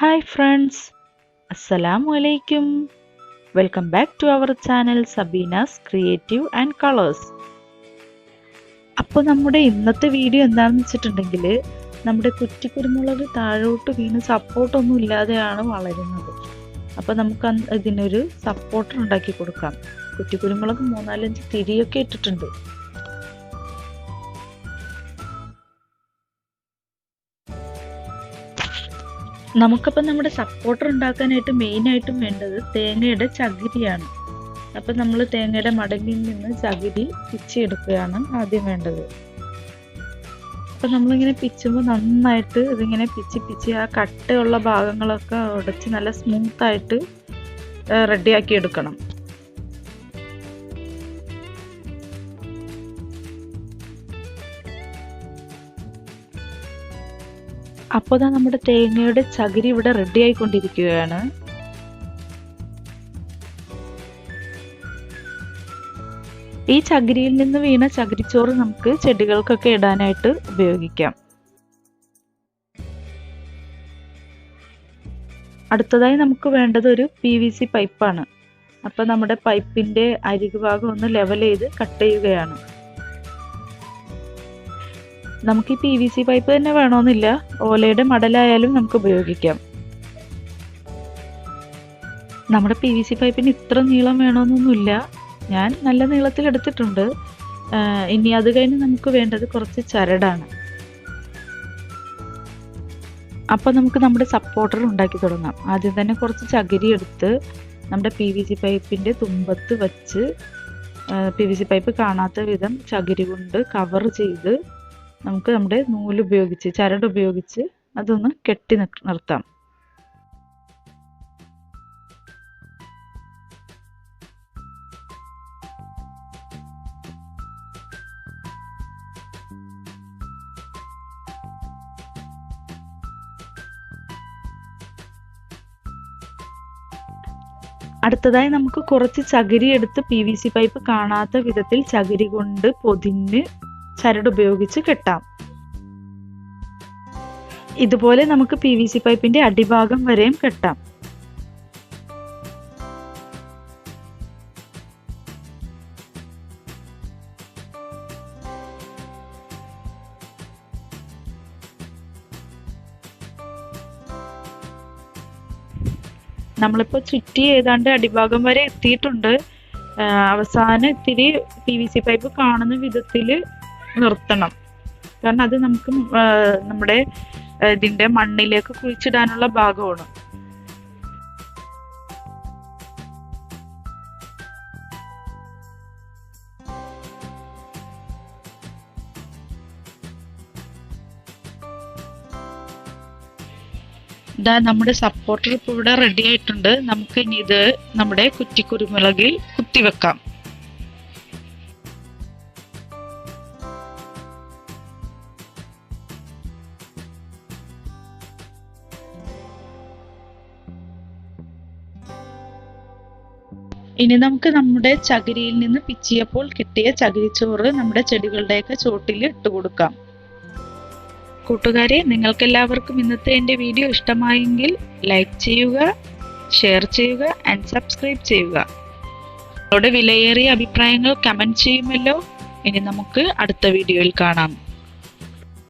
Hi friends, Assalamu alaikum. Welcome back to our channel Sabina's Creative and Colors. അപ്പോൾ നമ്മുടെ ഇന്നത്തെ video എന്താണെന്ന് വെച്ചിട്ടുണ്ടെങ്കിൽ നമ്മുടെ കുറ്റിക്കുരുമുളക് താഴോട്ട് വീണ് സപ്പോർട്ടൊന്നും ഇല്ലാതെയാണ് വളരുന്നത്. അപ്പോൾ നമുക്ക് ഇതിനൊരു സപ്പോർട്ടർ ഉണ്ടാക്കി കൊടുക്കാം. കുറ്റിക്കുരുമുളക് 3-4 തിരിയൊക്കെ ഇട്ടിട്ടുണ്ട്. നമുക്കപ്പോൾ നമ്മുടെ സപ്പോർട്ടർ ഉണ്ടാക്കാനായിട്ട് മെയിനായിട്ടും വേണ്ടത് തേങ്ങയുടെ ചകിരിയാണ്. അപ്പം നമ്മൾ തേങ്ങയുടെ മടങ്ങിൽ നിന്ന് ചകിരി പിച്ചെടുക്കുകയാണ് ആദ്യം വേണ്ടത്. അപ്പം നമ്മളിങ്ങനെ പിച്ചുമ്പോൾ നന്നായിട്ട് ഇതിങ്ങനെ പിച്ചി ആ കട്ടയുള്ള ഭാഗങ്ങളൊക്കെ ഉടച്ച് നല്ല സ്മൂത്തായിട്ട് റെഡിയാക്കി എടുക്കണം. അപ്പോൾ നമ്മുടെ തേങ്ങയുടെ ചകിരി ഇവിടെ റെഡി ആയിക്കൊണ്ടിരിക്കുകയാണ്. ഈ ചകിരിയിൽ നിന്ന് വീണ ചകിരിച്ചോറ് നമുക്ക് ചെടികൾക്കൊക്കെ ഇടാനായിട്ട് ഉപയോഗിക്കാം. അടുത്തതായി നമുക്ക് വേണ്ടത് ഒരു PVC പൈപ്പാണ്. അപ്പോൾ നമ്മുടെ പൈപ്പിന്റെ അരികു ഭാഗം ഒന്ന് ലെവൽ ചെയ്ത് കട്ട് ചെയ്യുകയാണ്. നമുക്ക് ഈ PVC പൈപ്പ് തന്നെ വേണമെന്നില്ല, ഓലയുടെ മടലായാലും നമുക്ക് ഉപയോഗിക്കാം. നമ്മുടെ PVC പൈപ്പിന് ഇത്ര നീളം വേണമെന്നൊന്നുമില്ല, ഞാൻ നല്ല നീളത്തിൽ എടുത്തിട്ടുണ്ട്. ഇനി അത് കഴിഞ്ഞ് നമുക്ക് വേണ്ടത് കുറച്ച് ചരടാണ്. അപ്പോൾ നമുക്ക് നമ്മുടെ സപ്പോർട്ടർ ഉണ്ടാക്കി തുടങ്ങാം. ആദ്യം തന്നെ കുറച്ച് ചകിരി എടുത്ത് നമ്മുടെ PVC പൈപ്പിൻ്റെ തുമ്പത്ത് വച്ച് PVC പൈപ്പ് കാണാത്ത വിധം ചകിരി കൊണ്ട് കവർ ചെയ്ത് നമുക്ക് നമ്മുടെ നൂലുപയോഗിച്ച് ചരട് ഉപയോഗിച്ച് അതൊന്ന് കെട്ടി നിർത്താം. അടുത്തതായി നമുക്ക് കുറച്ച് ചകിരി എടുത്ത് PVC പൈപ്പ് കാണാത്ത വിധത്തിൽ ചകിരി കൊണ്ട് പൊതിഞ്ഞ് ചരട് ഉപയോഗിച്ച് കെട്ടാം. ഇതുപോലെ നമുക്ക് PVC പൈപ്പിന്റെ അടിഭാഗം വരെയും കെട്ടാം. നമ്മളിപ്പോൾ ചുറ്റി ഏതാണ്ട് അടിഭാഗം വരെ എത്തിയിട്ടുണ്ട്. അവസാനം ഇത്തിരി PVC പൈപ്പ് കാണുന്ന വിധത്തിൽ നിർത്തണം. കാരണം അത് നമുക്ക് നമ്മുടെ ഇതിന്റെ മണ്ണിലേക്ക് കുഴിച്ചിടാനുള്ള ഭാഗമാണ്. ഇതാ നമ്മുടെ സപ്പോർട്ടർ ഇപ്പോൾ ഇവിടെ റെഡി ആയിട്ടുണ്ട്. നമുക്ക് ഇനി ഇത് നമ്മുടെ കുറ്റിക്കുരുമുളകിൽ കുത്തിവെക്കാം. ഇനി നമുക്ക് നമ്മുടെ ചകിരിയിൽ നിന്ന് പിച്ചിയപ്പോൾ കിട്ടിയ ചകിരിച്ചോറ് നമ്മുടെ ചെടികളുടെയൊക്കെ ചോട്ടിൽ ഇട്ടുകൊടുക്കാം. കൂട്ടുകാരെ, നിങ്ങൾക്കെല്ലാവർക്കും ഇന്നത്തെ എൻ്റെ വീഡിയോ ഇഷ്ടമായെങ്കിൽ ലൈക്ക് ചെയ്യുക, ഷെയർ ചെയ്യുക ആൻഡ് സബ്സ്ക്രൈബ് ചെയ്യുക. നിങ്ങളുടെ വിലയേറിയ അഭിപ്രായങ്ങൾ കമൻറ്റ് ചെയ്യുമല്ലോ. ഇനി നമുക്ക് അടുത്ത വീഡിയോയിൽ കാണാം.